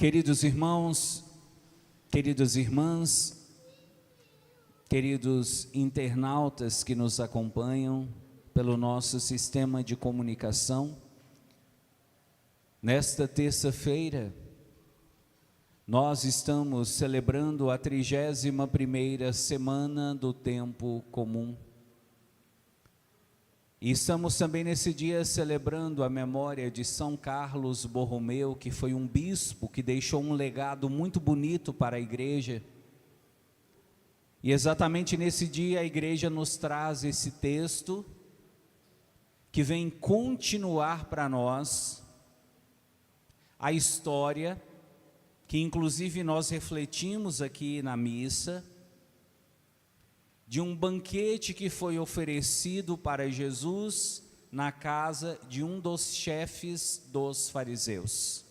Queridos irmãos, queridas irmãs, queridos internautas que nos acompanham pelo nosso sistema de comunicação, nesta terça-feira, nós estamos celebrando a 31ª semana do tempo comum. E estamos também nesse dia celebrando a memória de São Carlos Borromeu, que foi um bispo que deixou um legado muito bonito para a igreja. E exatamente nesse dia a igreja nos traz esse texto que vem continuar para nós a história que inclusive nós refletimos aqui na missa, de um banquete que foi oferecido para Jesus na casa de um dos chefes dos fariseus.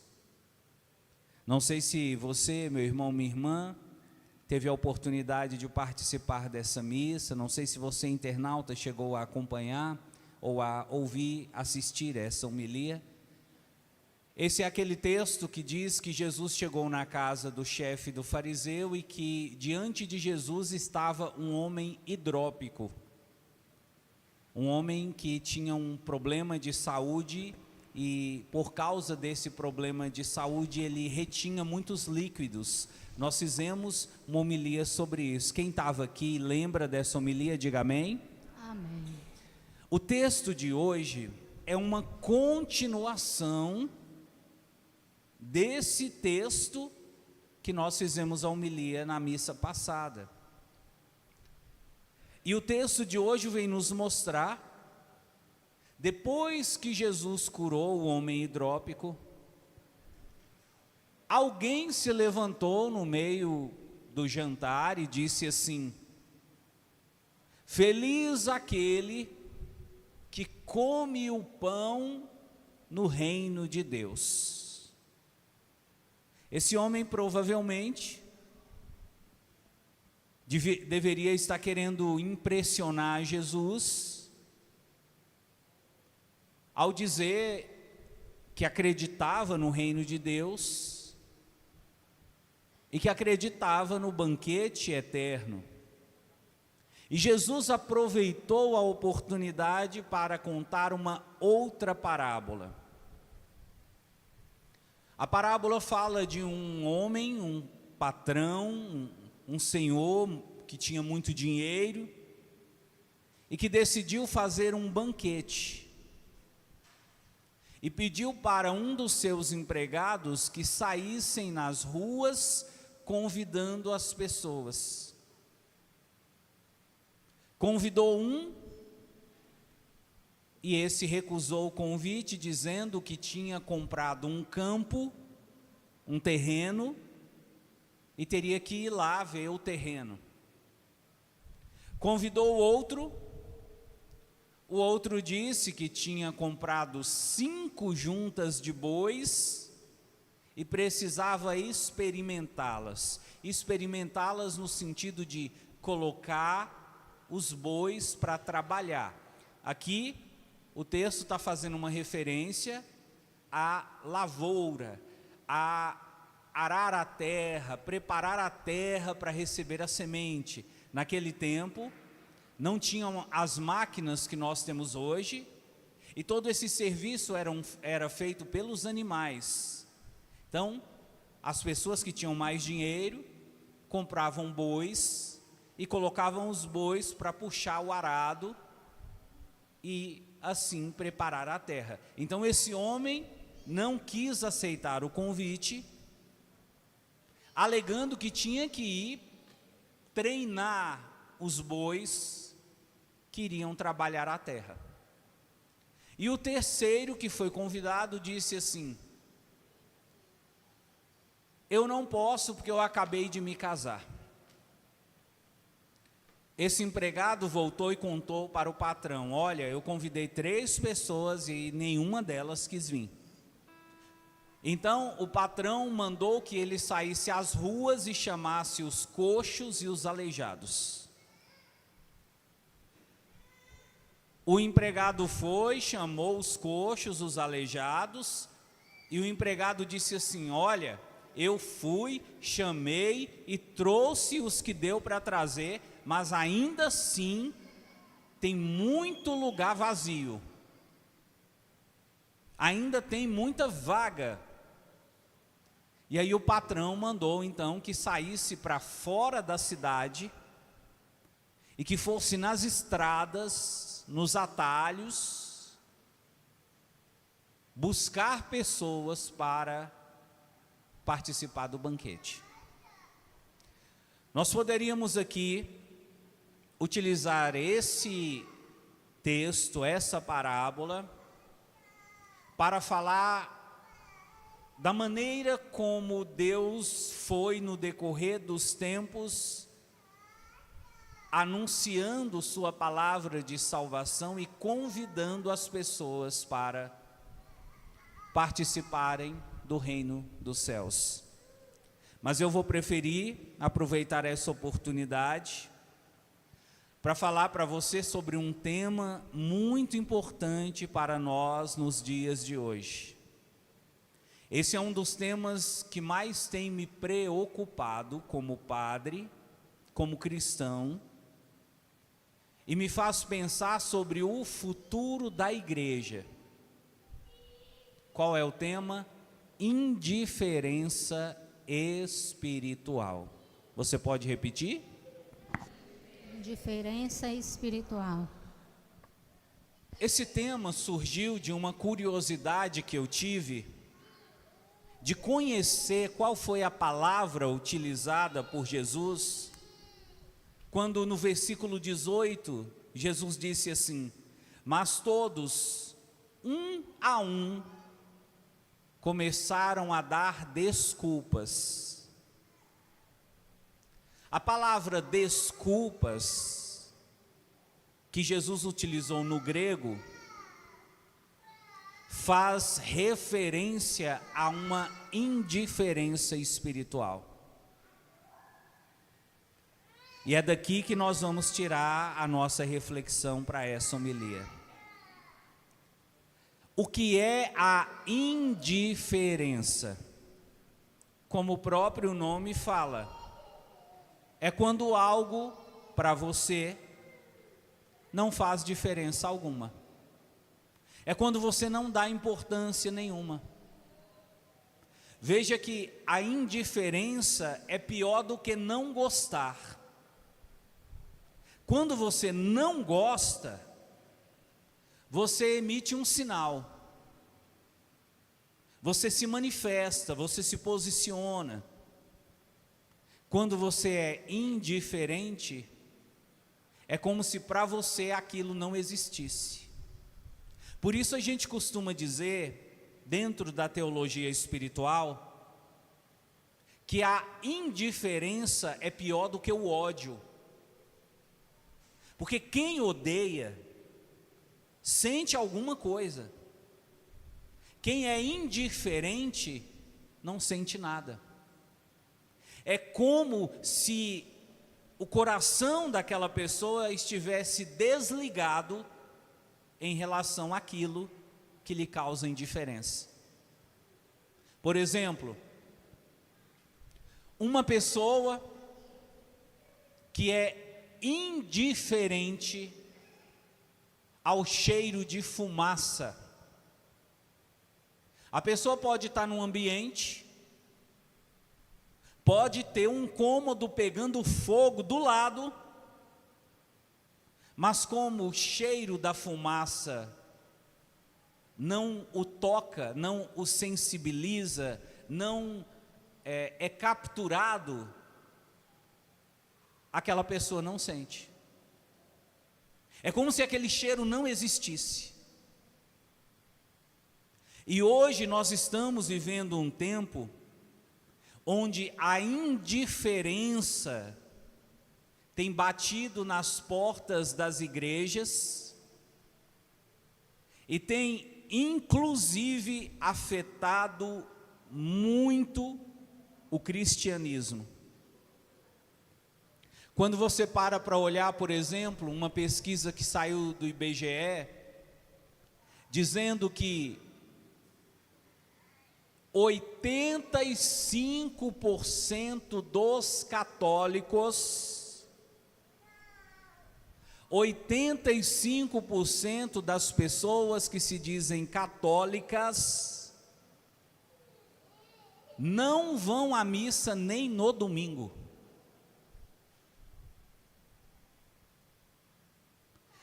Não sei se você, meu irmão, minha irmã, teve a oportunidade de participar dessa missa, não sei se você, internauta, chegou a acompanhar ou a ouvir, assistir essa homilia. Esse é aquele texto que diz que Jesus chegou na casa do chefe do fariseu e que diante de Jesus estava um homem hidrópico. Um homem que tinha um problema de saúde e por causa desse problema de saúde ele retinha muitos líquidos. Nós fizemos uma homilia sobre isso. Quem estava aqui lembra dessa homilia, diga amém. Amém. O texto de hoje é uma continuação desse texto que nós fizemos a homilia na missa passada. E o texto de hoje vem nos mostrar, depois que Jesus curou o homem hidrópico, alguém se levantou no meio do jantar e disse assim: feliz aquele que come o pão no reino de Deus. Esse homem provavelmente deveria estar querendo impressionar Jesus ao dizer que acreditava no reino de Deus e que acreditava no banquete eterno. E Jesus aproveitou a oportunidade para contar uma outra parábola. A parábola fala de um homem, um patrão, um senhor que tinha muito dinheiro e que decidiu fazer um banquete. E pediu para um dos seus empregados que saíssem nas ruas convidando as pessoas. Convidou um e esse recusou o convite, dizendo que tinha comprado um campo, um terreno, e teria que ir lá ver o terreno. Convidou o outro disse que tinha comprado 5 juntas de bois e precisava experimentá-las. Experimentá-las no sentido de colocar os bois para trabalhar. Aqui, o texto está fazendo uma referência à lavoura, a arar a terra, preparar a terra para receber a semente. Naquele tempo, não tinham as máquinas que nós temos hoje, e todo esse serviço era feito pelos animais. Então, as pessoas que tinham mais dinheiro, compravam bois, e colocavam os bois para puxar o arado, e assim preparar a terra. Então esse homem não quis aceitar o convite, alegando que tinha que ir treinar os bois que iriam trabalhar a terra. E o terceiro que foi convidado disse assim: eu não posso porque eu acabei de me casar. Esse empregado voltou e contou para o patrão: olha, eu convidei 3 pessoas e nenhuma delas quis vir. Então o patrão mandou que ele saísse às ruas e chamasse os coxos e os aleijados. O empregado foi, chamou os coxos, os aleijados, e o empregado disse assim: olha, eu fui, chamei e trouxe os que deu para trazer, mas ainda assim tem muito lugar vazio. Ainda tem muita vaga. E aí o patrão mandou então que saísse para fora da cidade e que fosse nas estradas, nos atalhos, buscar pessoas para participar do banquete. Nós poderíamos aqui utilizar esse texto, essa parábola, para falar da maneira como Deus foi no decorrer dos tempos anunciando sua palavra de salvação e convidando as pessoas para participarem do reino dos céus. Mas eu vou preferir aproveitar essa oportunidade para falar para você sobre um tema muito importante para nós nos dias de hoje. Esse é um dos temas que mais tem me preocupado como padre, como cristão, e me faz pensar sobre o futuro da igreja. Qual é o tema? Indiferença espiritual. Você pode repetir? Indiferença espiritual. Esse tema surgiu de uma curiosidade que eu tive de conhecer qual foi a palavra utilizada por Jesus, quando no versículo 18, Jesus disse assim: mas todos, um a um, começaram a dar desculpas. A palavra desculpas, que Jesus utilizou no grego, faz referência a uma indiferença espiritual. E é daqui que nós vamos tirar a nossa reflexão para essa homilia. O que é a indiferença? Como o próprio nome fala, é quando algo para você não faz diferença alguma. É quando você não dá importância nenhuma. Veja que a indiferença é pior do que não gostar. Quando você não gosta, você emite um sinal. Você se manifesta, você se posiciona. Quando você é indiferente, é como se para você aquilo não existisse. Por isso a gente costuma dizer, dentro da teologia espiritual, que a indiferença é pior do que o ódio. Porque quem odeia, sente alguma coisa. Quem é indiferente, não sente nada. É como se o coração daquela pessoa estivesse desligado em relação àquilo que lhe causa indiferença. Por exemplo, uma pessoa que é indiferente ao cheiro de fumaça. A pessoa pode estar num ambiente, pode ter um cômodo pegando fogo do lado, mas como o cheiro da fumaça não o toca, não o sensibiliza, não é capturado, aquela pessoa não sente. É como se aquele cheiro não existisse. E hoje nós estamos vivendo um tempo onde a indiferença tem batido nas portas das igrejas e tem inclusive afetado muito o cristianismo. Quando você para olhar, por exemplo, uma pesquisa que saiu do IBGE, dizendo que 85% dos católicos, 85% das pessoas que se dizem católicas não vão à missa nem no domingo.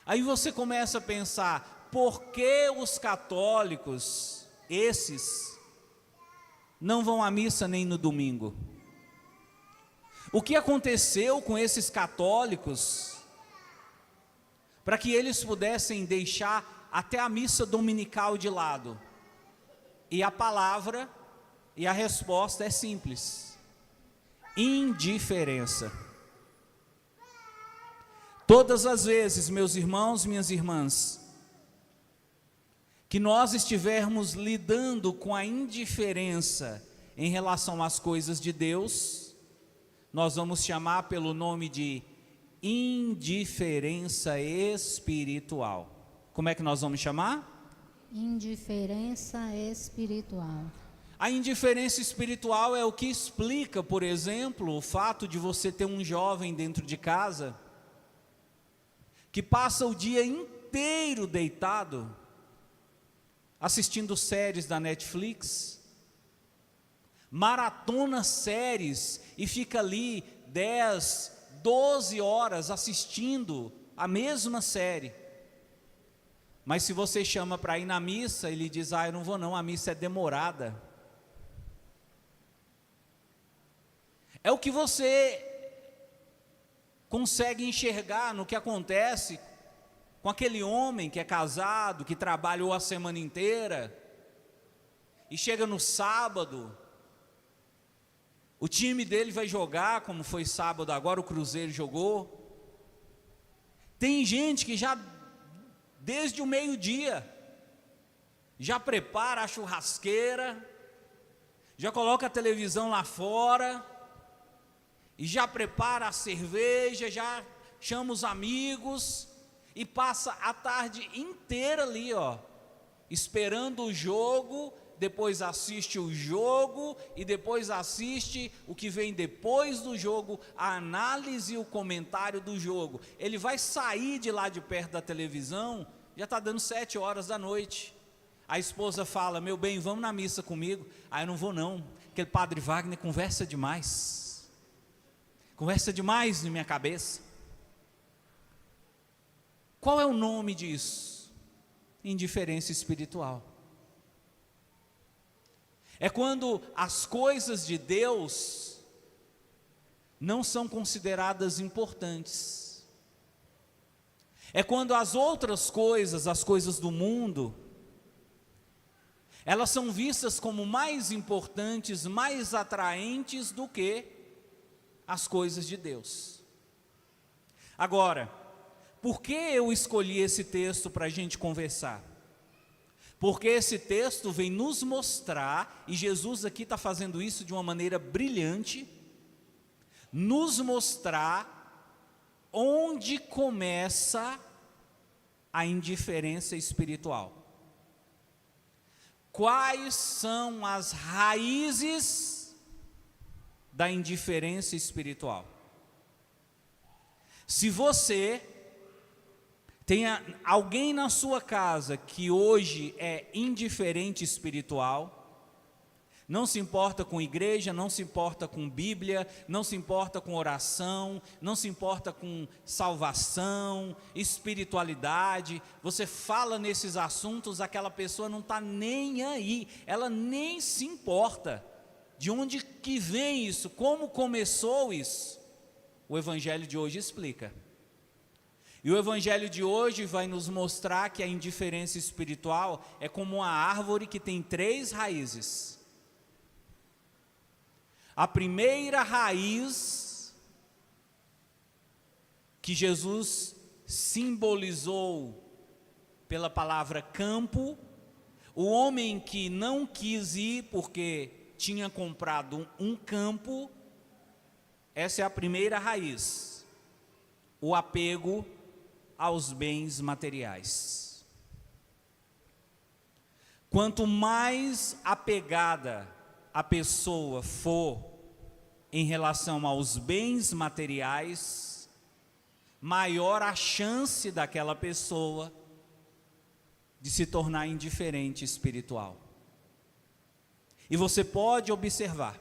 Aí você começa a pensar, por que os católicos, esses, não vão à missa nem no domingo? O que aconteceu com esses católicos para que eles pudessem deixar até a missa dominical de lado? E a palavra e a resposta é simples: indiferença. Todas as vezes, meus irmãos, minhas irmãs, que nós estivermos lidando com a indiferença em relação às coisas de Deus, nós vamos chamar pelo nome de indiferença espiritual. Como é que nós vamos chamar? Indiferença espiritual. A indiferença espiritual é o que explica, por exemplo, o fato de você ter um jovem dentro de casa que passa o dia inteiro deitado assistindo séries da Netflix, maratona séries e fica ali 10, 12 horas assistindo a mesma série. Mas se você chama para ir na missa, ele diz: eu não vou não, a missa é demorada. É o que você consegue enxergar no que acontece com aquele homem que é casado, que trabalhou a semana inteira, e chega no sábado, o time dele vai jogar, como foi sábado agora, o Cruzeiro jogou. Tem gente que já, desde o meio-dia, já prepara a churrasqueira, já coloca a televisão lá fora, e já prepara a cerveja, já chama os amigos, e passa a tarde inteira ali, esperando o jogo, depois assiste o jogo, e depois assiste o que vem depois do jogo, a análise e o comentário do jogo. Ele vai sair de lá de perto da televisão, já está dando 7 horas da noite. A esposa fala: meu bem, vamos na missa comigo? Eu não vou não, aquele padre Wagner conversa demais na minha cabeça. Qual é o nome disso? Indiferença espiritual. É quando as coisas de Deus não são consideradas importantes. É quando as outras coisas, as coisas do mundo, elas são vistas como mais importantes, mais atraentes do que as coisas de Deus. Agora, por que eu escolhi esse texto para a gente conversar? Porque esse texto vem nos mostrar, e Jesus aqui está fazendo isso de uma maneira brilhante, nos mostrar onde começa a indiferença espiritual. Quais são as raízes da indiferença espiritual? Se você tem alguém na sua casa que hoje é indiferente espiritual, não se importa com igreja, não se importa com Bíblia, não se importa com oração, não se importa com salvação, espiritualidade, você fala nesses assuntos, aquela pessoa não está nem aí, ela nem se importa. De onde que vem isso? Como começou isso? O Evangelho de hoje explica. E o Evangelho de hoje vai nos mostrar que a indiferença espiritual é como uma árvore que tem 3 raízes. A primeira raiz que Jesus simbolizou pela palavra campo, o homem que não quis ir porque tinha comprado um campo, essa é a primeira raiz, o apego aos bens materiais. Quanto mais apegada a pessoa for em relação aos bens materiais, maior a chance daquela pessoa de se tornar indiferente espiritual. E você pode observar,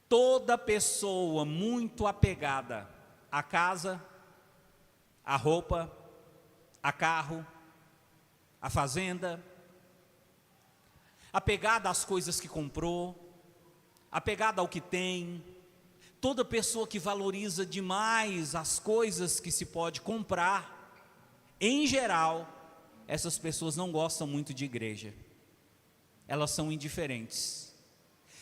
toda pessoa muito apegada à casa, à roupa, a carro, a fazenda, apegada às coisas que comprou, apegada ao que tem, toda pessoa que valoriza demais as coisas que se pode comprar, em geral, essas pessoas não gostam muito de igreja, elas são indiferentes.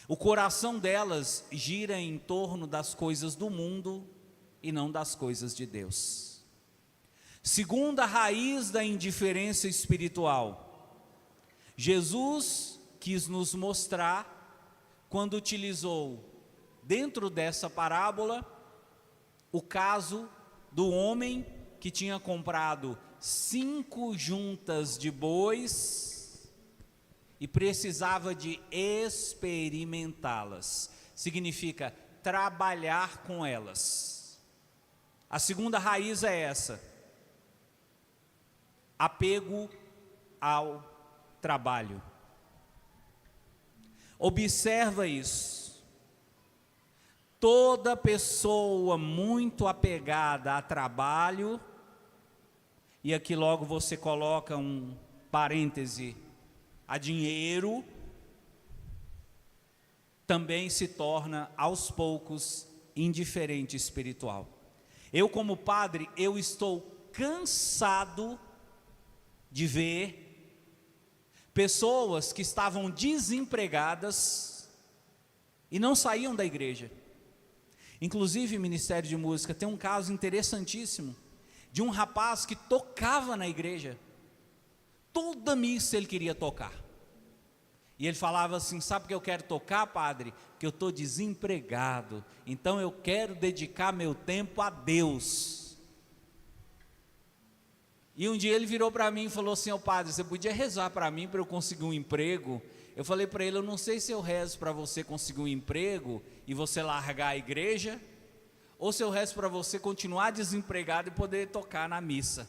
O coração delas gira em torno das coisas do mundo e não das coisas de Deus. Segunda raiz da indiferença espiritual, Jesus quis nos mostrar quando utilizou dentro dessa parábola o caso do homem que tinha comprado 5 juntas de bois e precisava de experimentá-las, significa trabalhar com elas. A segunda raiz é essa: apego ao trabalho. Observa isso. Toda pessoa muito apegada a trabalho, e aqui logo você coloca um parêntese, a dinheiro, também se torna aos poucos indiferente espiritual. Eu, como padre, eu estou cansado de ver pessoas que estavam desempregadas e não saíam da igreja. Inclusive, Ministério de Música, tem um caso interessantíssimo de um rapaz que tocava na igreja. Toda missa ele queria tocar. E ele falava assim: sabe o que eu quero tocar, padre? Que eu estou desempregado, então eu quero dedicar meu tempo a Deus. E um dia ele virou para mim e falou assim: ó padre, você podia rezar para mim para eu conseguir um emprego? Eu falei para ele: eu não sei se eu rezo para você conseguir um emprego e você largar a igreja, ou se eu rezo para você continuar desempregado e poder tocar na missa.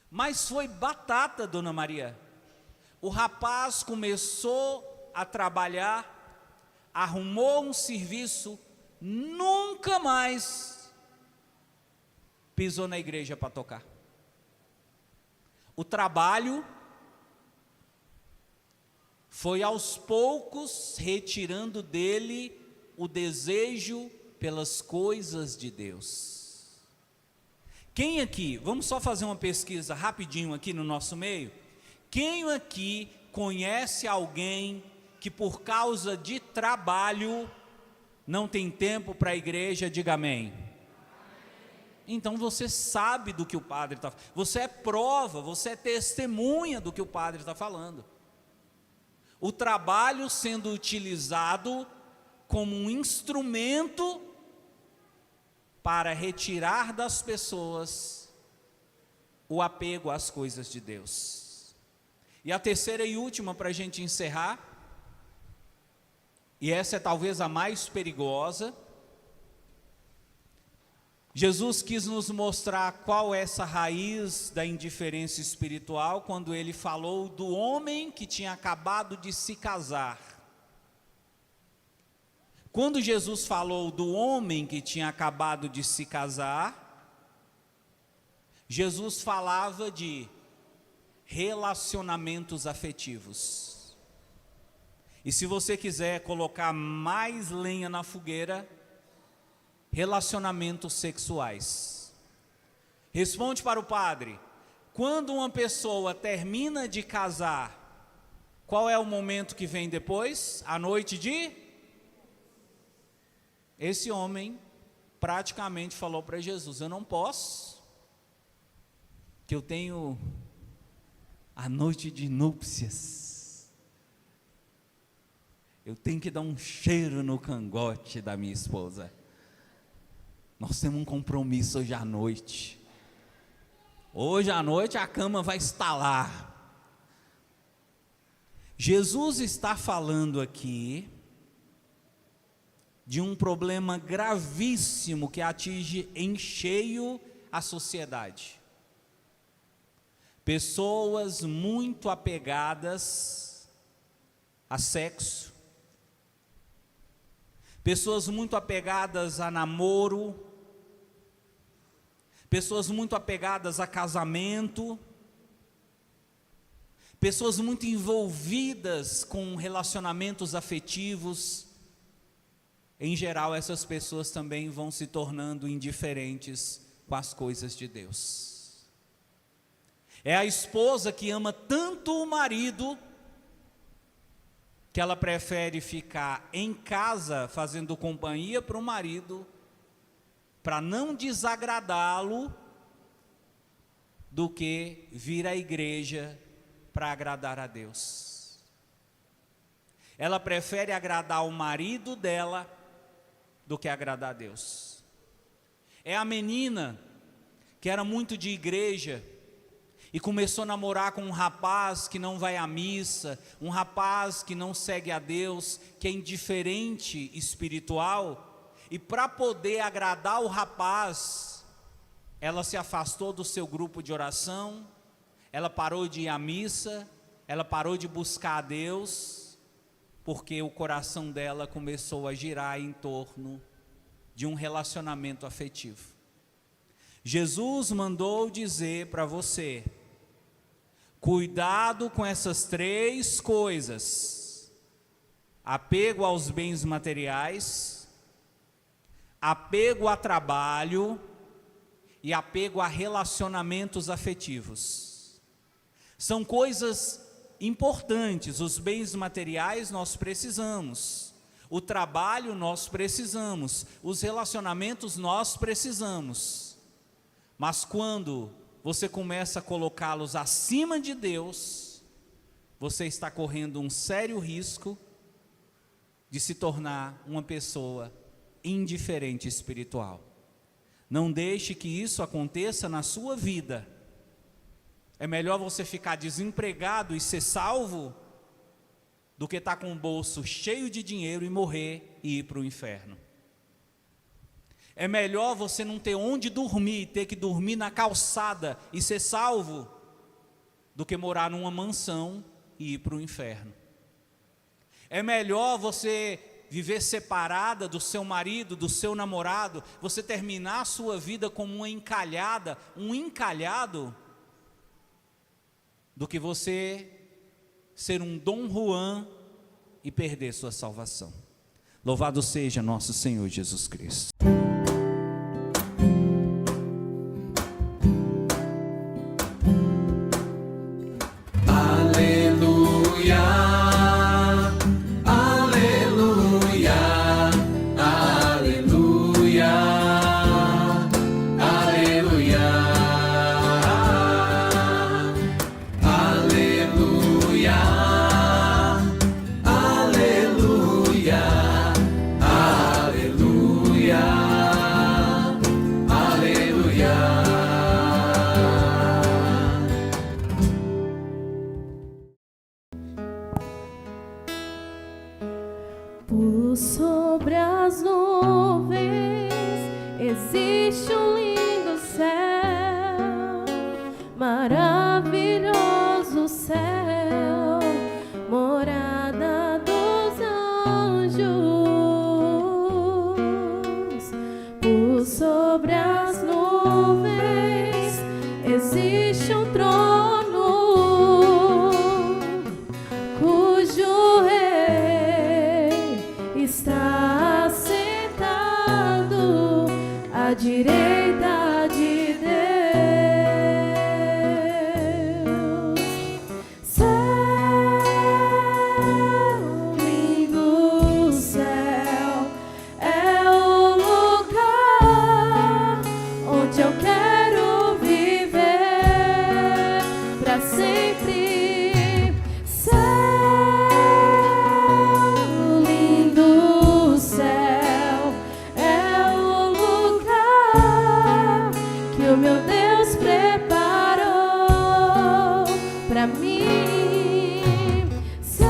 Mas foi batata, dona Maria. O rapaz começou a trabalhar, arrumou um serviço, nunca mais pisou na igreja para tocar. O trabalho foi aos poucos retirando dele o desejo pelas coisas de Deus. Quem aqui, vamos só fazer uma pesquisa rapidinho aqui no nosso meio, quem aqui conhece alguém que por causa de trabalho não tem tempo para a igreja? Diga amém. Então você sabe do que o padre está falando, você é prova, você é testemunha do que o padre está falando. O trabalho sendo utilizado como um instrumento para retirar das pessoas o apego às coisas de Deus. E a terceira e última para a gente encerrar, e essa é talvez a mais perigosa, Jesus quis nos mostrar qual é essa raiz da indiferença espiritual quando ele falou do homem que tinha acabado de se casar. Quando Jesus falou do homem que tinha acabado de se casar, Jesus falava de relacionamentos afetivos. E se você quiser colocar mais lenha na fogueira, relacionamentos sexuais. Responde para o padre: quando uma pessoa termina de casar, qual é o momento que vem depois? A noite de... Esse homem praticamente falou para Jesus: eu não posso, que eu tenho a noite de núpcias, eu tenho que dar um cheiro no cangote da minha esposa. Nós temos um compromisso hoje à noite. Hoje à noite a cama vai estalar. Jesus está falando aqui de um problema gravíssimo que atinge em cheio a sociedade. Pessoas muito apegadas a sexo, pessoas muito apegadas a namoro, pessoas muito apegadas a casamento, pessoas muito envolvidas com relacionamentos afetivos. Em geral, essas pessoas também vão se tornando indiferentes com as coisas de Deus. É a esposa que ama tanto o marido, que ela prefere ficar em casa fazendo companhia para o marido, para não desagradá-lo, do que vir à igreja para agradar a Deus. Ela prefere agradar o marido dela do que agradar a Deus. É a menina que era muito de igreja e começou a namorar com um rapaz que não vai à missa, um rapaz que não segue a Deus, que é indiferente espiritual, e para poder agradar o rapaz, ela se afastou do seu grupo de oração, ela parou de ir à missa, ela parou de buscar a Deus, porque o coração dela começou a girar em torno de um relacionamento afetivo. Jesus mandou dizer para você: cuidado com essas 3 coisas: apego aos bens materiais, apego a trabalho e apego a relacionamentos afetivos. São coisas importantes. Os bens materiais nós precisamos, o trabalho nós precisamos, os relacionamentos nós precisamos, mas quando você começa a colocá-los acima de Deus, você está correndo um sério risco de se tornar uma pessoa indiferente espiritual. Não deixe que isso aconteça na sua vida. É melhor você ficar desempregado e ser salvo do que estar com o bolso cheio de dinheiro e morrer e ir para o inferno. É melhor você não ter onde dormir, ter que dormir na calçada e ser salvo, do que morar numa mansão e ir para o inferno. É melhor você viver separada do seu marido, do seu namorado, você terminar a sua vida como uma encalhada, um encalhado, do que você ser um Dom Juan e perder sua salvação. Louvado seja nosso Senhor Jesus Cristo. Por sobre as nuvens existe um lindo céu, maravilhoso céu, morada dos anjos. Por sobre as nuvens existe um trono, cujo rei está sentado à direita de Deus. Céu, lindo céu, é o lugar onde eu quero viver para sempre. Meu Deus preparou para mim. Céu,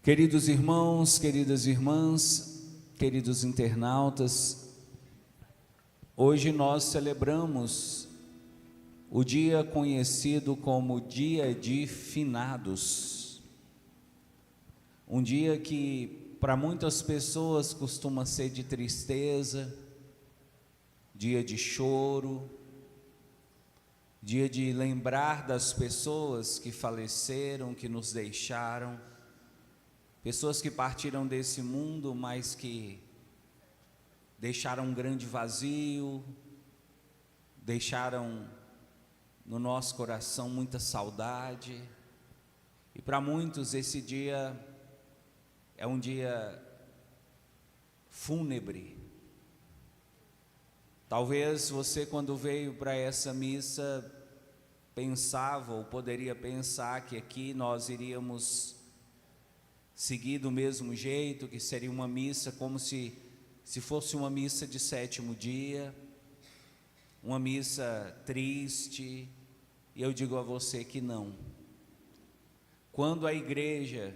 Queridos irmãos, queridas irmãs, queridos internautas, hoje nós celebramos o dia conhecido como Dia de Finados. Um dia que para muitas pessoas costuma ser de tristeza, dia de choro, dia de lembrar das pessoas que faleceram, que nos deixaram, pessoas que partiram desse mundo, mas que deixaram um grande vazio, deixaram no nosso coração muita saudade. E para muitos esse dia é um dia fúnebre. Talvez você, quando veio para essa missa, pensava ou poderia pensar que aqui nós iríamos seguir do mesmo jeito, que seria uma missa como se fosse uma missa de sétimo dia, uma missa triste. E eu digo a você que não. Quando a igreja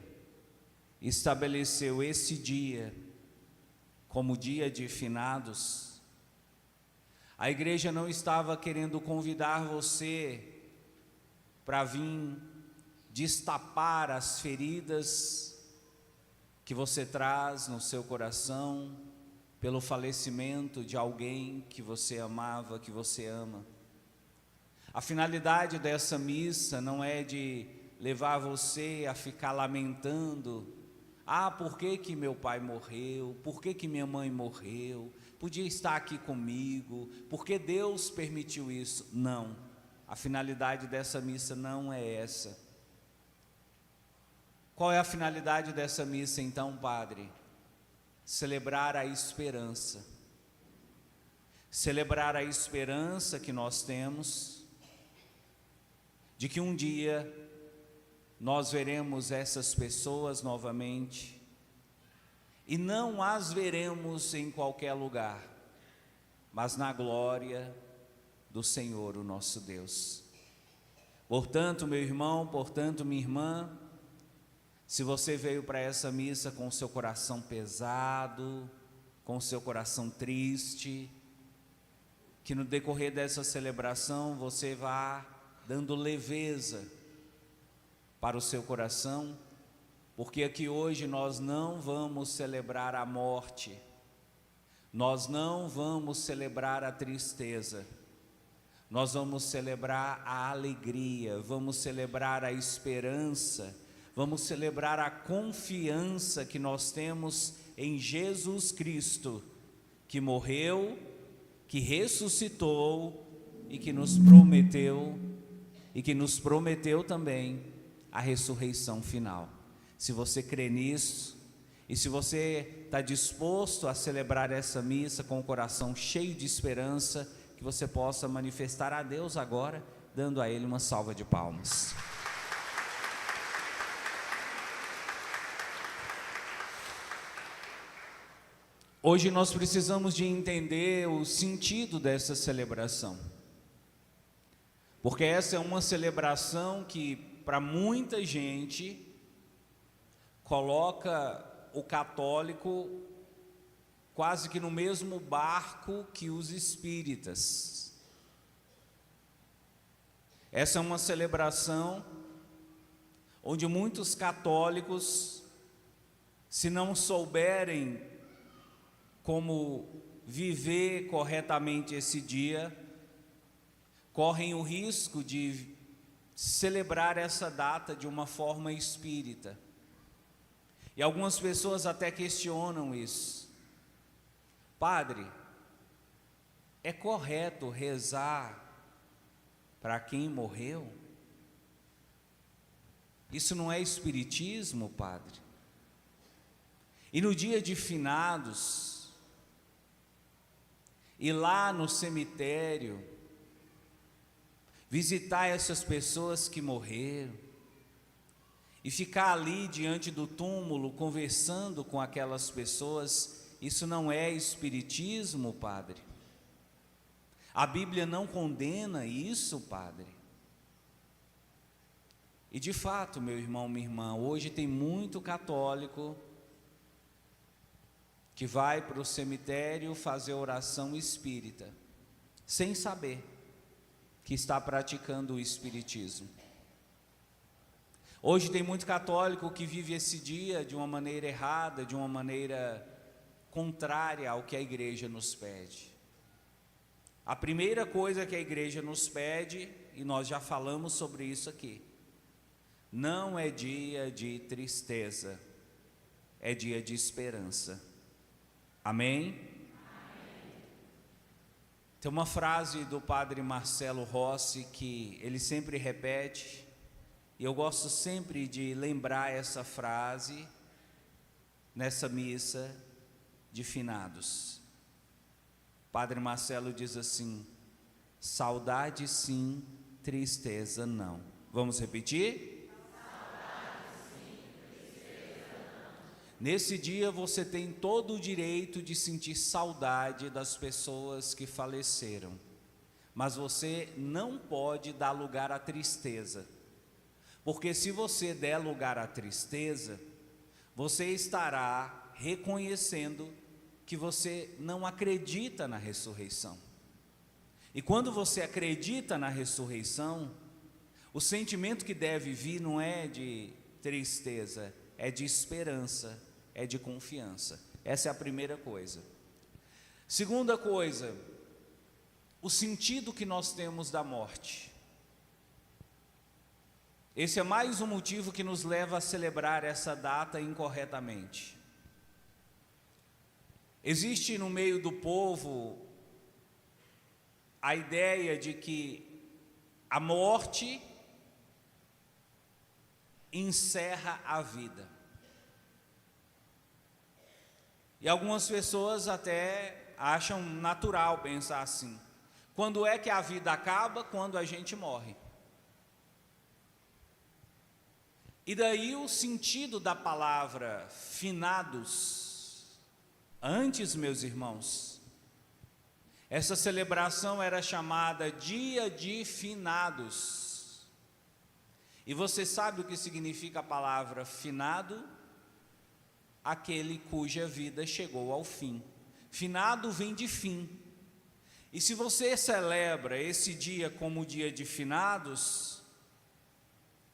estabeleceu esse dia como dia de finados, a igreja não estava querendo convidar você para vir destapar as feridas que você traz no seu coração pelo falecimento de alguém que você amava, que você ama. A finalidade dessa missa não é de levar você a ficar lamentando: ah, por que que meu pai morreu? Por que que minha mãe morreu? Podia estar aqui comigo, por que Deus permitiu isso? Não, a finalidade dessa missa não é essa. Qual é a finalidade dessa missa então, Padre? Celebrar a esperança. Celebrar a esperança que nós temos de que um dia nós veremos essas pessoas novamente, e não as veremos em qualquer lugar, mas na glória do Senhor, o nosso Deus. Portanto, meu irmão, portanto, minha irmã, se você veio para essa missa com o seu coração pesado, com o seu coração triste, que no decorrer dessa celebração você vá dando leveza para o seu coração, porque aqui hoje nós não vamos celebrar a morte, nós não vamos celebrar a tristeza, nós vamos celebrar a alegria, vamos celebrar a esperança, vamos celebrar a confiança que nós temos em Jesus Cristo, que morreu, que ressuscitou e que nos prometeu também a ressurreição final. Se você crê nisso, e se você está disposto a celebrar essa missa com o coração cheio de esperança, que você possa manifestar a Deus agora, dando a Ele uma salva de palmas. Hoje nós precisamos de entender o sentido dessa celebração, porque essa é uma celebração que para muita gente coloca o católico quase que no mesmo barco que os espíritas. Essa é uma celebração onde muitos católicos, se não souberem como viver corretamente esse dia, correm o risco de celebrar essa data de uma forma espírita. E algumas pessoas até questionam isso. Padre, é correto rezar para quem morreu? Isso não é espiritismo, Padre? E no dia de finados, ir lá no cemitério, visitar essas pessoas que morreram, e ficar ali diante do túmulo, conversando com aquelas pessoas, isso não é espiritismo, Padre? A Bíblia não condena isso, Padre? E de fato, meu irmão, minha irmã, hoje tem muito católico que vai para o cemitério fazer oração espírita, sem saber que está praticando o espiritismo. Hoje tem muito católico que vive esse dia de uma maneira errada, de uma maneira contrária ao que a igreja nos pede. A primeira coisa que a igreja nos pede, e nós já falamos sobre isso aqui, não é dia de tristeza, é dia de esperança. Amém? Tem uma frase do padre Marcelo Rossi que ele sempre repete, e eu gosto sempre de lembrar essa frase nessa missa de finados. Padre Marcelo diz assim: saudade sim, tristeza não. Vamos repetir? Saudade sim, tristeza não. Nesse dia você tem todo o direito de sentir saudade das pessoas que faleceram, mas você não pode dar lugar à tristeza, porque se você der lugar à tristeza, você estará reconhecendo que você não acredita na ressurreição. E quando você acredita na ressurreição, o sentimento que deve vir não é de tristeza, é de esperança, é de confiança. Essa é a primeira coisa. Segunda coisa, o sentido que nós temos da morte. Esse é mais um motivo que nos leva a celebrar essa data incorretamente. Existe no meio do povo a ideia de que a morte encerra a vida. E algumas pessoas até acham natural pensar assim. Quando é que a vida acaba? Quando a gente morre. E daí o sentido da palavra finados. Antes, meus irmãos, essa celebração era chamada Dia de Finados. E você sabe o que significa a palavra finado? Aquele cuja vida chegou ao fim. Finado vem de fim. E se você celebra esse dia como dia de finados,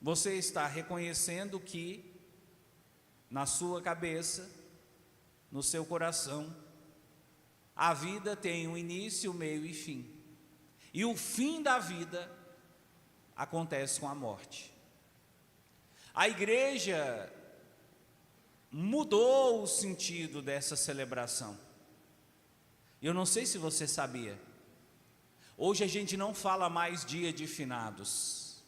você está reconhecendo que na sua cabeça, no seu coração, a vida tem um início, meio e fim. E o fim da vida acontece com a morte. A igreja mudou o sentido dessa celebração. Eu não sei se você sabia. Hoje a gente não fala mais dia de finados.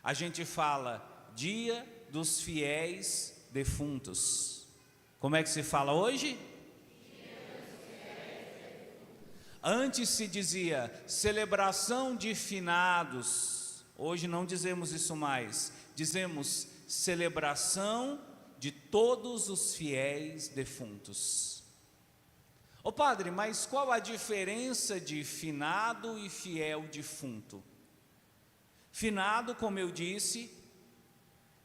A gente fala dia dos fiéis defuntos. Como é que se fala hoje? Antes se dizia celebração de finados. Hoje não dizemos isso mais. Dizemos celebração de todos os fiéis defuntos. Ô padre, mas qual a diferença de finado e fiel defunto? Finado, como eu disse,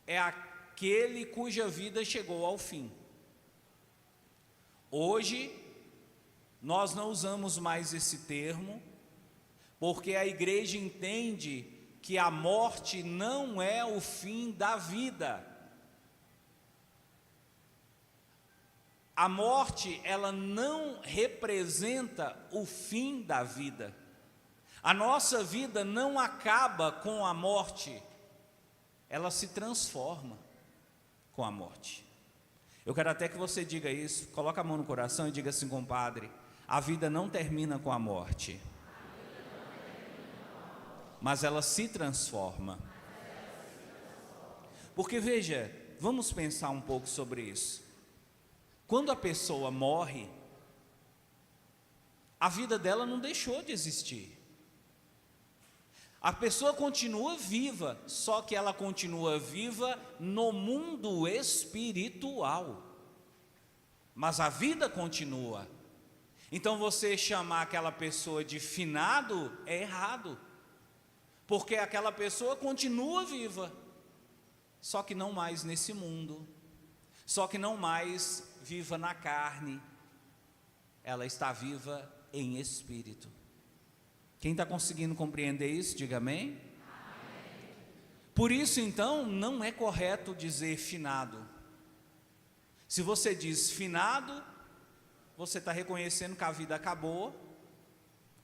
é aquele cuja vida chegou ao fim. Hoje, nós não usamos mais esse termo, porque a igreja entende que a morte não é o fim da vida. A morte, ela não representa o fim da vida. A nossa vida não acaba com a morte, ela se transforma com a morte. Eu quero até que você diga isso, coloca a mão no coração e diga assim, compadre, a vida não termina com a morte, mas ela se transforma. Porque veja, vamos pensar um pouco sobre isso. Quando a pessoa morre, a vida dela não deixou de existir. A pessoa continua viva, só que ela continua viva no mundo espiritual. Mas a vida continua. Então você chamar aquela pessoa de finado é errado. porque aquela pessoa continua viva, só que não mais nesse mundo, só que não mais viva na carne, ela está viva em espírito. Quem está conseguindo compreender isso, diga amém. Amém. Por isso então, não é correto dizer finado. Se você diz finado, você está reconhecendo que a vida acabou,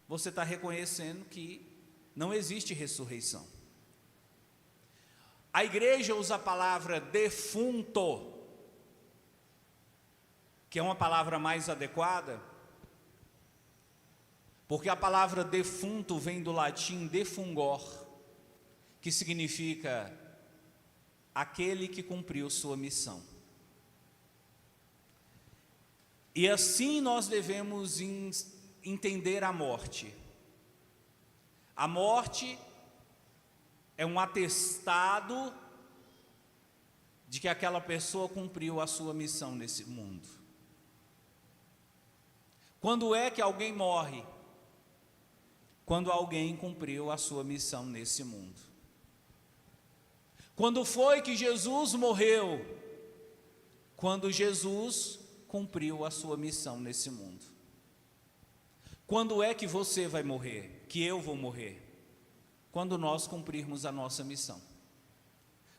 você está reconhecendo que não existe ressurreição. A igreja usa a palavra defunto, que é uma palavra mais adequada, porque a palavra defunto vem do latim defungor, que significa aquele que cumpriu sua missão. E assim nós devemos entender a morte. A morte é um atestado de que aquela pessoa cumpriu a sua missão nesse mundo. Quando é que alguém morre? Quando alguém cumpriu a sua missão nesse mundo. Quando foi que Jesus morreu? Quando Jesus cumpriu a sua missão nesse mundo. Quando é que você vai morrer? Que eu vou morrer? Quando nós cumprirmos a nossa missão.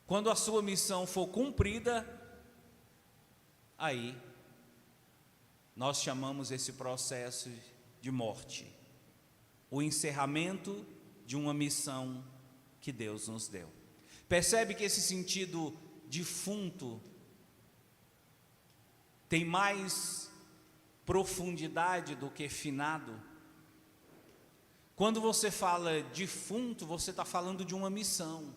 Quando a sua missão for cumprida, aí nós chamamos esse processo de morte. O encerramento de uma missão que Deus nos deu. Percebe que esse sentido defunto tem mais profundidade do que finado? Quando você fala defunto, você está falando de uma missão.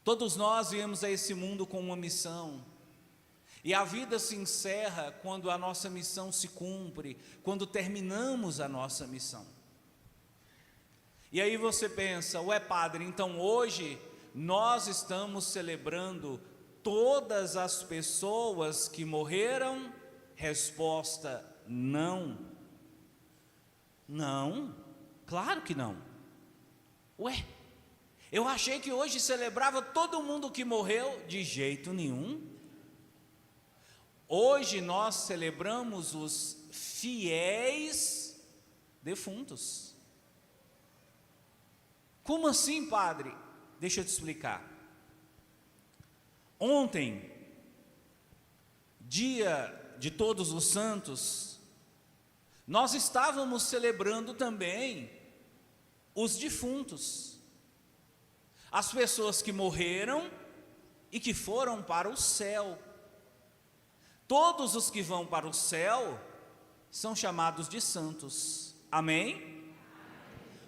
Todos nós viemos a esse mundo com uma missão. E a vida se encerra quando a nossa missão se cumpre, quando terminamos a nossa missão. E aí você pensa, ué padre, então hoje nós estamos celebrando todas as pessoas que morreram? Resposta, não. Não, claro que não. Ué, eu achei que hoje celebrava todo mundo que morreu. De jeito nenhum. Hoje nós celebramos os fiéis defuntos. Como assim, padre? Deixa eu te explicar. Ontem, dia de Todos os Santos, nós estávamos celebrando também os defuntos, as pessoas que morreram e que foram para o céu. Todos os que vão para o céu são chamados de santos. Amém?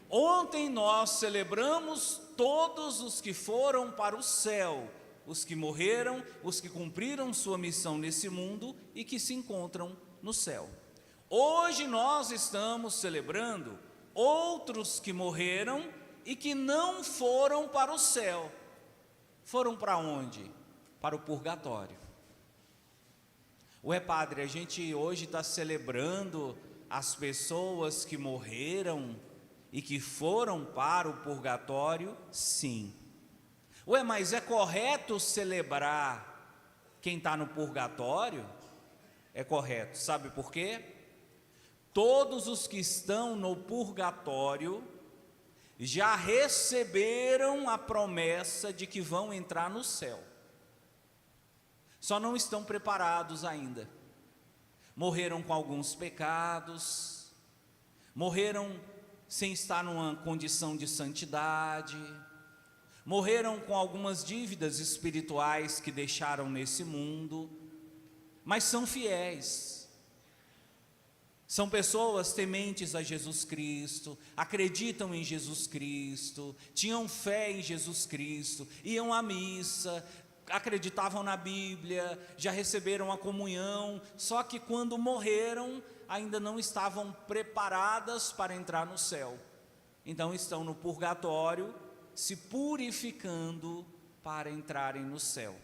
Ontem nós celebramos todos os que foram para o céu, os que morreram, os que cumpriram sua missão nesse mundo e que se encontram no céu. Hoje nós estamos celebrando outros que morreram e que não foram para o céu. Foram para onde? Para o purgatório. Ué padre, a gente hoje está celebrando as pessoas que morreram e que foram para o purgatório? Sim. Ué, mas é correto celebrar quem está no purgatório? É correto, sabe por quê? Todos os que estão no purgatório já receberam a promessa de que vão entrar no céu. Só não estão preparados ainda. Morreram com alguns pecados, morreram sem estar numa condição de santidade, morreram com algumas dívidas espirituais que deixaram nesse mundo, mas são fiéis. São pessoas tementes a Jesus Cristo, acreditam em Jesus Cristo, tinham fé em Jesus Cristo, iam à missa, acreditavam na Bíblia, já receberam a comunhão, só que quando morreram, ainda não estavam preparadas para entrar no céu. Então estão no purgatório, se purificando para entrarem no céu.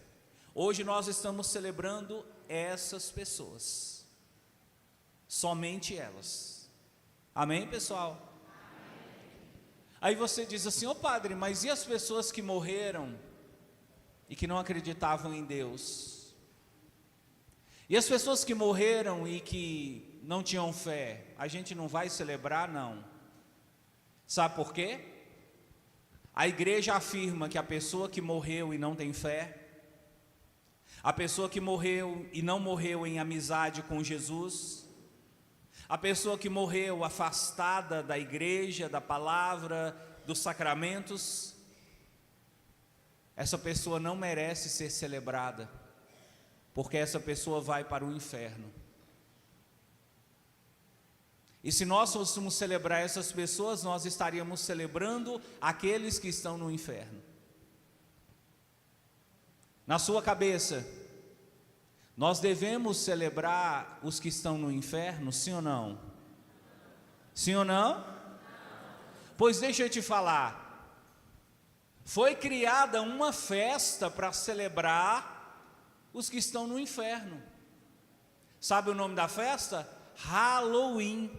Hoje nós estamos celebrando essas pessoas. Somente elas. Amém, pessoal? Amém. Aí você diz assim: ô padre, mas e as pessoas que morreram e que não acreditavam em Deus? E as pessoas que morreram e que não tinham fé, a gente não vai celebrar? Não. Sabe por quê? A igreja afirma que a pessoa que morreu e não tem fé, a pessoa que morreu e não morreu em amizade com Jesus, a pessoa que morreu afastada da igreja, da palavra, dos sacramentos, essa pessoa não merece ser celebrada, porque essa pessoa vai para o inferno. E se nós fôssemos celebrar essas pessoas, nós estaríamos celebrando aqueles que estão no inferno. Na sua cabeça, nós devemos celebrar os que estão no inferno, sim ou não? Sim ou não? Pois deixa eu te falar, foi criada uma festa para celebrar os que estão no inferno. Sabe o nome da festa? Halloween.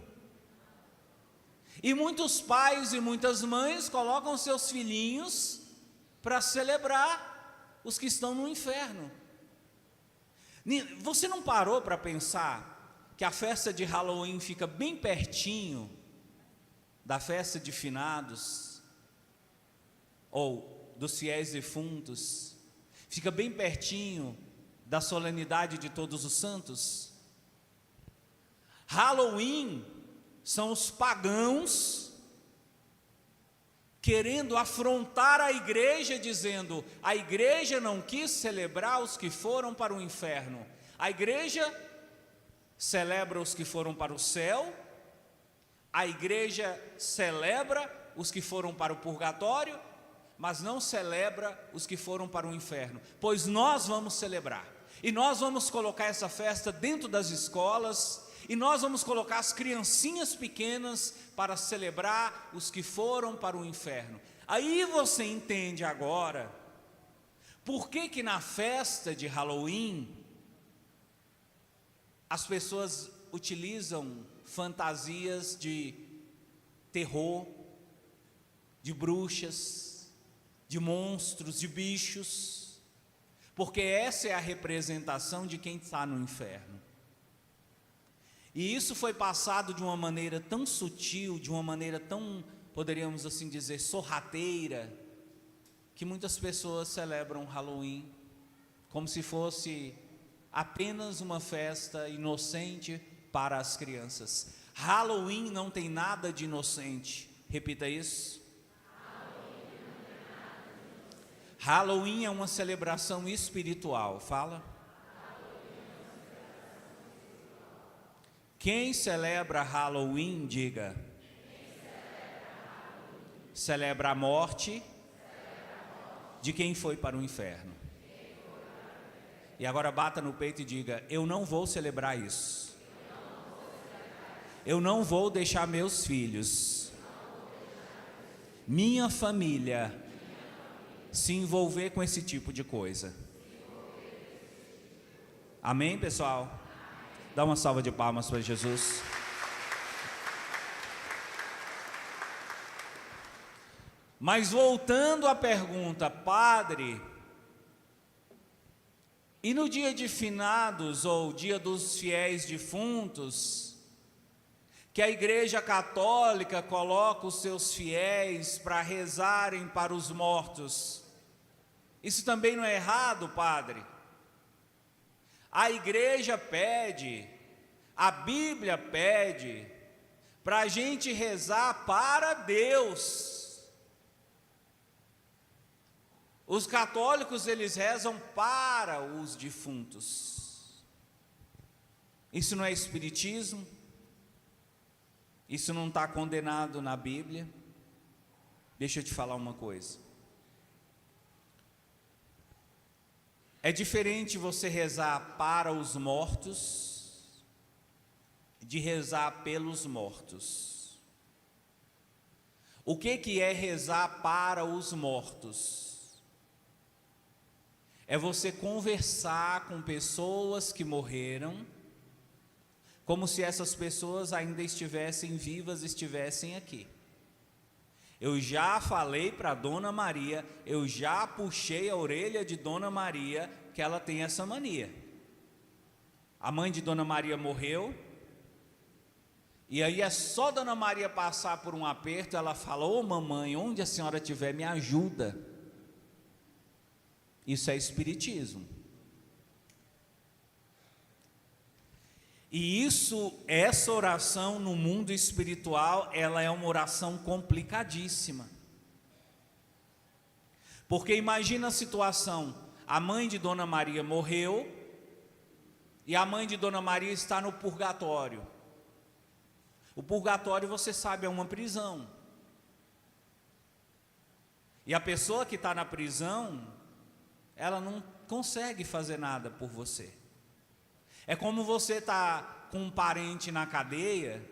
E muitos pais e muitas mães colocam seus filhinhos para celebrar os que estão no inferno. Você não parou para pensar que a festa de Halloween fica bem pertinho da festa de finados, ou dos fiéis defuntos, fica bem pertinho da solenidade de todos os santos? Halloween são os pagãos querendo afrontar a igreja, dizendo: a igreja não quis celebrar os que foram para o inferno, a igreja celebra os que foram para o céu, a igreja celebra os que foram para o purgatório, mas não celebra os que foram para o inferno. Pois nós vamos celebrar, e nós vamos colocar essa festa dentro das escolas, e nós vamos colocar as criancinhas pequenas para celebrar os que foram para o inferno. Aí você entende agora por que na festa de Halloween as pessoas utilizam fantasias de terror, de bruxas, de monstros, de bichos, porque essa é a representação de quem está no inferno. E isso foi passado de uma maneira tão sutil, de uma maneira tão, poderíamos assim dizer, sorrateira, que muitas pessoas celebram Halloween como se fosse apenas uma festa inocente para as crianças. Halloween não tem nada de inocente. Repita isso. Halloween é uma celebração espiritual. Fala. Quem celebra Halloween, diga. Celebra a morte de quem foi para o inferno. E agora bata no peito e diga: eu não vou celebrar isso. Eu não vou deixar meus filhos, minha família, se envolver com esse tipo de coisa. Amém, pessoal? Dá uma salva de palmas para Jesus. Mas voltando à pergunta, padre, e no dia de finados, ou dia dos fiéis defuntos, que a Igreja Católica coloca os seus fiéis para rezarem para os mortos, isso também não é errado, padre? A igreja pede, a Bíblia pede, para a gente rezar para Deus. Os católicos, eles rezam para os defuntos. Isso não é espiritismo? Isso não está condenado na Bíblia? Deixa eu te falar uma coisa. É diferente você rezar para os mortos de rezar pelos mortos. O que é rezar para os mortos? É você conversar com pessoas que morreram, como se essas pessoas ainda estivessem vivas, estivessem aqui. Eu já falei para Dona Maria, eu já puxei a orelha de Dona Maria que ela tem essa mania. A mãe de Dona Maria morreu, e aí é só Dona Maria passar por um aperto, ela fala: ô mamãe, onde a senhora estiver, me ajuda. Isso é espiritismo. E essa oração no mundo espiritual, ela é uma oração complicadíssima. Porque imagina a situação, a mãe de Dona Maria morreu, e a mãe de Dona Maria está no purgatório. O purgatório, você sabe, é uma prisão. E a pessoa que está na prisão, ela não consegue fazer nada por você. É como você estar com um parente na cadeia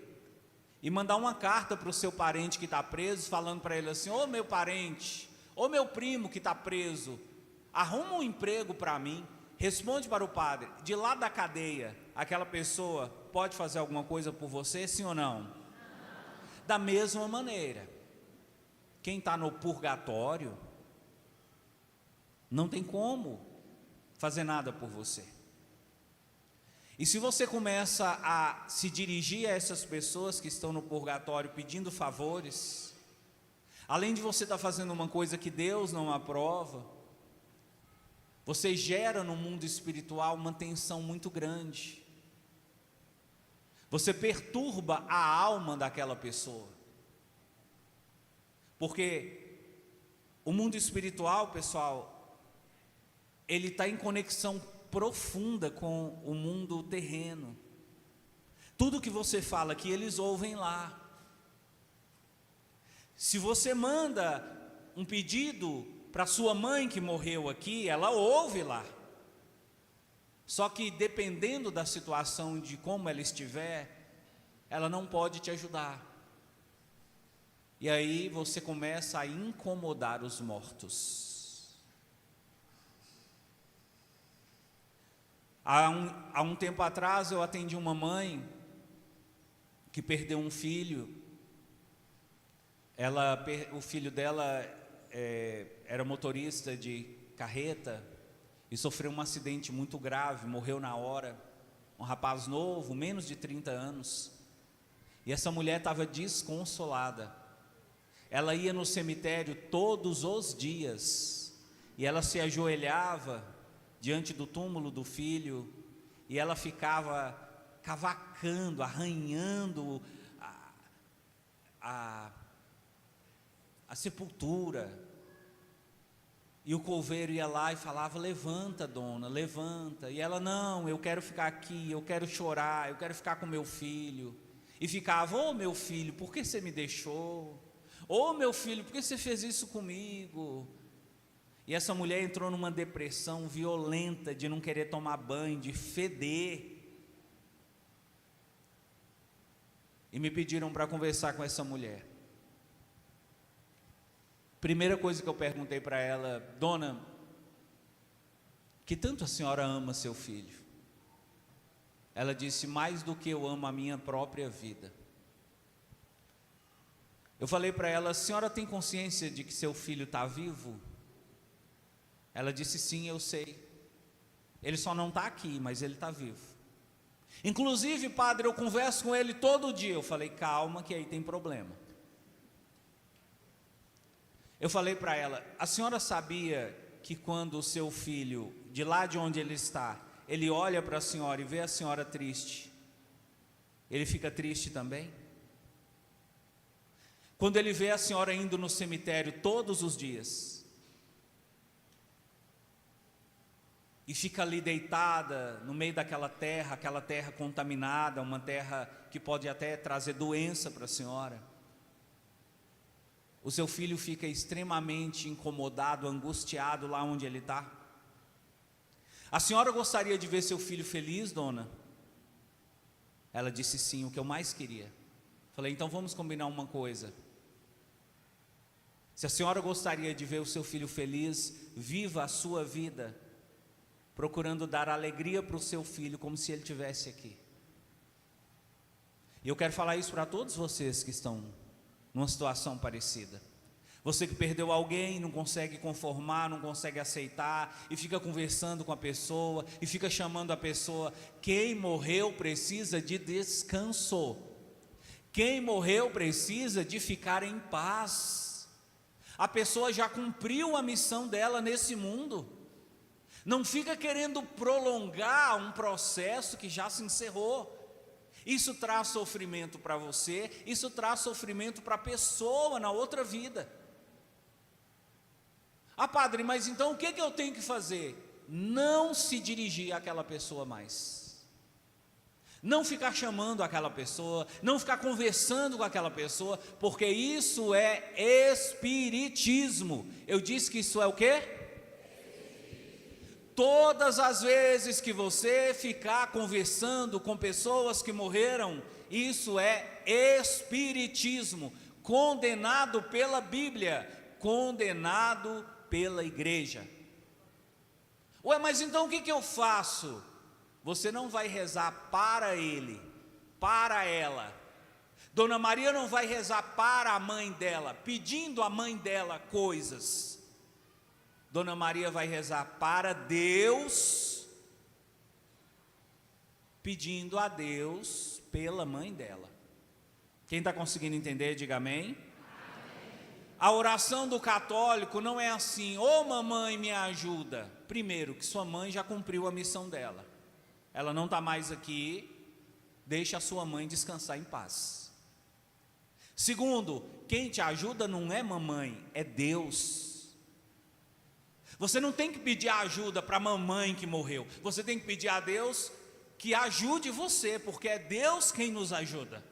e mandar uma carta para o seu parente que está preso, falando para ele assim: ô meu parente, ô meu primo que está preso, arruma um emprego para mim, responde para o padre, de lá da cadeia, aquela pessoa pode fazer alguma coisa por você, sim ou não? Da mesma maneira, quem está no purgatório, não tem como fazer nada por você. E se você começa a se dirigir a essas pessoas que estão no purgatório pedindo favores, além de você estar fazendo uma coisa que Deus não aprova, você gera no mundo espiritual uma tensão muito grande. Você perturba a alma daquela pessoa. Porque o mundo espiritual, pessoal, ele está em conexão profunda com o mundo terreno. Tudo que você fala aqui, eles ouvem lá. Se você manda um pedido para sua mãe que morreu aqui, ela ouve lá. Só que dependendo da situação, de como ela estiver, ela não pode te ajudar. E aí você começa a incomodar os mortos. Há um tempo atrás eu atendi uma mãe que perdeu um filho. O filho dela era motorista de carreta e sofreu um acidente muito grave, morreu na hora. Um rapaz novo, menos de 30 anos. E essa mulher estava desconsolada. Ela ia no cemitério todos os dias e ela se ajoelhava diante do túmulo do filho, e ela ficava cavacando, arranhando a sepultura. E o coveiro ia lá e falava: levanta, dona, levanta. E ela: não, eu quero ficar aqui, eu quero chorar, eu quero ficar com meu filho. E ficava: ô meu filho, por que você me deixou? Ô meu filho, por que você fez isso comigo? E essa mulher entrou numa depressão violenta de não querer tomar banho, de feder. E me pediram para conversar com essa mulher. Primeira coisa que eu perguntei para ela: dona, que tanto a senhora ama seu filho? Ela disse: mais do que eu amo a minha própria vida. Eu falei para ela: a senhora tem consciência de que seu filho está vivo? Ela disse: sim, eu sei. Ele só não está aqui, mas ele está vivo. Inclusive, padre, eu converso com ele todo dia. Eu falei: calma, que aí tem problema. Eu falei para ela: a senhora sabia que quando o seu filho, de lá de onde ele está, ele olha para a senhora e vê a senhora triste, ele fica triste também? Quando ele vê a senhora indo no cemitério todos os dias, e fica ali deitada no meio daquela terra, aquela terra contaminada, uma terra que pode até trazer doença para a senhora, o seu filho fica extremamente incomodado, angustiado lá onde ele está? A senhora gostaria de ver seu filho feliz, dona? Ela disse: sim, o que eu mais queria. Falei: então vamos combinar uma coisa. Se a senhora gostaria de ver o seu filho feliz, viva a sua vida procurando dar alegria para o seu filho, como se ele estivesse aqui. E eu quero falar isso para todos vocês que estão numa situação parecida. Você que perdeu alguém, não consegue conformar, não consegue aceitar, e fica conversando com a pessoa, e fica chamando a pessoa. Quem morreu precisa de descanso. Quem morreu precisa de ficar em paz. A pessoa já cumpriu a missão dela nesse mundo. Não fica querendo prolongar um processo que já se encerrou. Isso traz sofrimento para você, isso traz sofrimento para a pessoa na outra vida. Ah, padre, mas então o que eu tenho que fazer? Não se dirigir àquela pessoa mais. Não ficar chamando aquela pessoa, não ficar conversando com aquela pessoa, porque isso é espiritismo. Eu disse que isso é o quê? Todas as vezes que você ficar conversando com pessoas que morreram, isso é espiritismo, condenado pela Bíblia, condenado pela igreja. Ué, mas então o que eu faço? Você não vai rezar para ele, para ela. Dona Maria não vai rezar para a mãe dela, pedindo à mãe dela coisas. Dona Maria vai rezar para Deus, pedindo a Deus pela mãe dela. Quem está conseguindo entender, diga amém. A oração do católico não é assim: ô mamãe, me ajuda. Primeiro, que sua mãe já cumpriu a missão dela. Ela não está mais aqui, deixa a sua mãe descansar em paz. Segundo, quem te ajuda não é mamãe, é Deus. Você não tem que pedir ajuda para a mamãe que morreu. Você tem que pedir a Deus que ajude você, porque é Deus quem nos ajuda.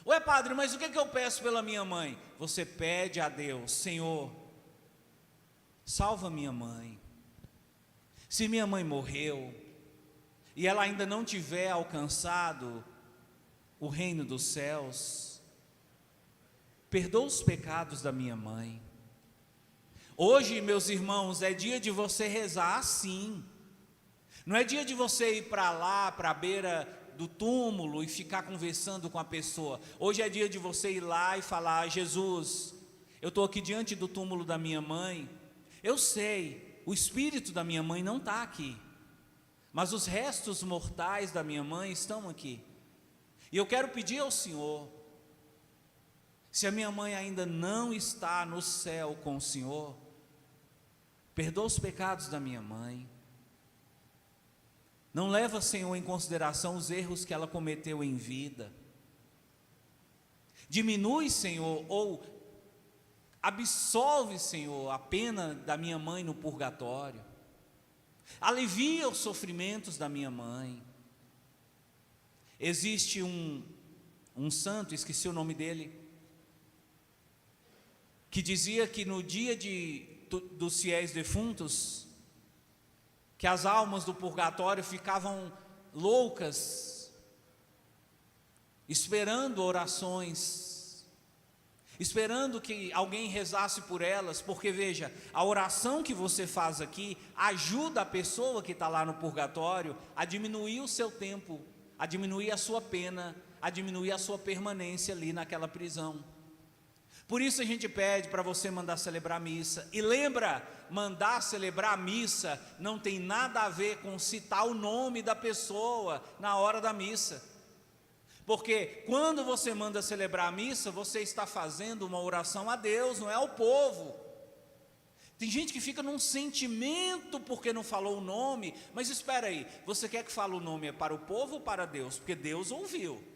Ué, padre, mas o que eu peço pela minha mãe? Você pede a Deus: Senhor, salva minha mãe. Se minha mãe morreu e ela ainda não tiver alcançado o reino dos céus, perdoa os pecados da minha mãe. Hoje, meus irmãos, é dia de você rezar assim. Não é dia de você ir para lá, para a beira do túmulo e ficar conversando com a pessoa. Hoje é dia de você ir lá e falar: Jesus, eu estou aqui diante do túmulo da minha mãe. Eu sei, o espírito da minha mãe não está aqui, mas os restos mortais da minha mãe estão aqui. E eu quero pedir ao Senhor, se a minha mãe ainda não está no céu com o Senhor, perdoa os pecados da minha mãe. Não leva, Senhor, em consideração os erros que ela cometeu em vida. Diminui, Senhor, ou absolve, Senhor, a pena da minha mãe no purgatório. Alivia os sofrimentos da minha mãe. Existe um santo, esqueci o nome dele, que dizia que no dia dos fiéis defuntos, que as almas do purgatório ficavam loucas, esperando orações, esperando que alguém rezasse por elas, porque veja, a oração que você faz aqui ajuda a pessoa que está lá no purgatório a diminuir o seu tempo, a diminuir a sua pena, a diminuir a sua permanência ali naquela prisão. Por isso a gente pede para você mandar celebrar a missa. E lembra, mandar celebrar a missa não tem nada a ver com citar o nome da pessoa na hora da missa. Porque quando você manda celebrar a missa, você está fazendo uma oração a Deus, não é ao povo. Tem gente que fica num sentimento porque não falou o nome. Mas espera aí, você quer que fale o nome é para o povo ou para Deus? Porque Deus ouviu.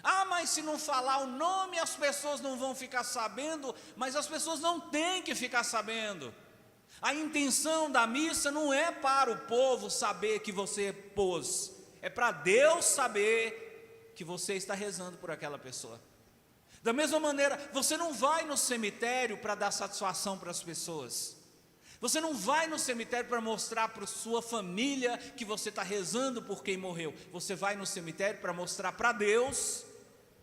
Ah, mas se não falar o nome, as pessoas não vão ficar sabendo. Mas as pessoas não têm que ficar sabendo. A intenção da missa não é para o povo saber que você pôs, é para Deus saber que você está rezando por aquela pessoa. Da mesma maneira, você não vai no cemitério para dar satisfação para as pessoas. Você não vai no cemitério para mostrar para sua família que você está rezando por quem morreu. Você vai no cemitério para mostrar para Deus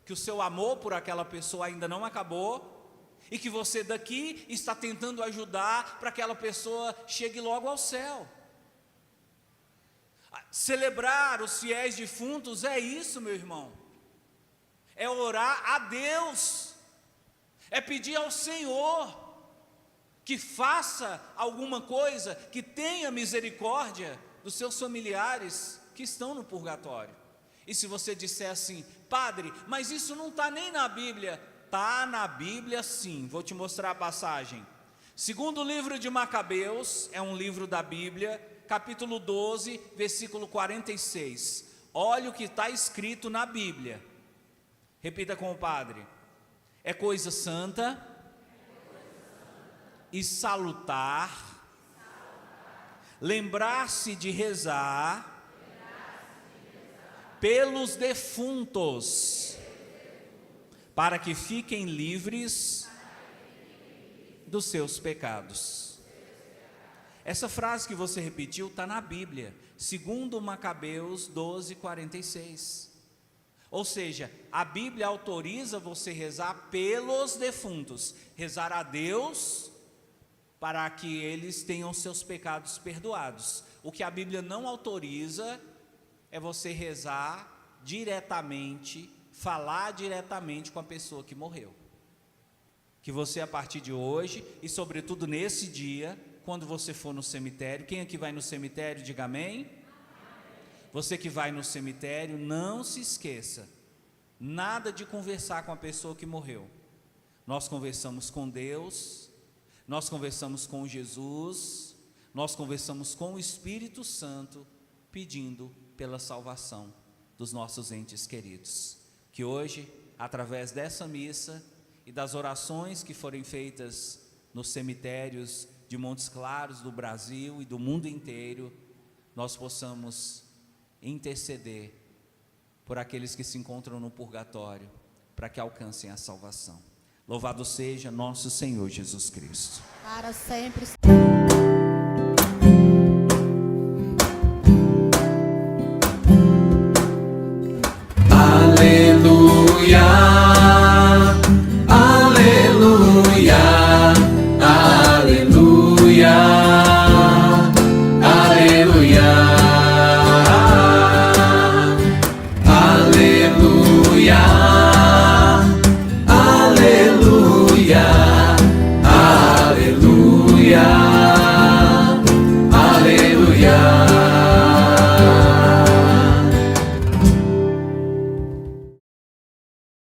que o seu amor por aquela pessoa ainda não acabou e que você daqui está tentando ajudar para que aquela pessoa chegue logo ao céu. Celebrar os fiéis defuntos é isso, meu irmão. É orar a Deus. É pedir ao Senhor que faça alguma coisa, que tenha misericórdia dos seus familiares que estão no purgatório. E se você disser assim: padre, mas isso não está nem na Bíblia. Está na Bíblia sim, vou te mostrar a passagem. Segundo livro de Macabeus, é um livro da Bíblia, capítulo 12, versículo 46. Olha o que está escrito na Bíblia. Repita com o padre. É coisa santa e salutar, lembrar-se de rezar pelos defuntos, para que fiquem livres dos seus pecados. Essa frase que você repetiu está na Bíblia, segundo Macabeus 12, 46. Ou seja, a Bíblia autoriza você rezar pelos defuntos, rezar a Deus para que eles tenham seus pecados perdoados. O que a Bíblia não autoriza é você rezar diretamente, falar diretamente com a pessoa que morreu. Que você, a partir de hoje, e sobretudo nesse dia, quando você for no cemitério, quem aqui vai no cemitério, diga amém. Você que vai no cemitério, não se esqueça, nada de conversar com a pessoa que morreu. Nós conversamos com Deus, nós conversamos com Jesus, nós conversamos com o Espírito Santo, pedindo pela salvação dos nossos entes queridos. Que hoje, através dessa missa e das orações que forem feitas nos cemitérios de Montes Claros, do Brasil e do mundo inteiro, nós possamos interceder por aqueles que se encontram no purgatório, para que alcancem a salvação. Louvado seja nosso Senhor Jesus Cristo. Para sempre. Aleluia, aleluia, aleluia, aleluia, aleluia.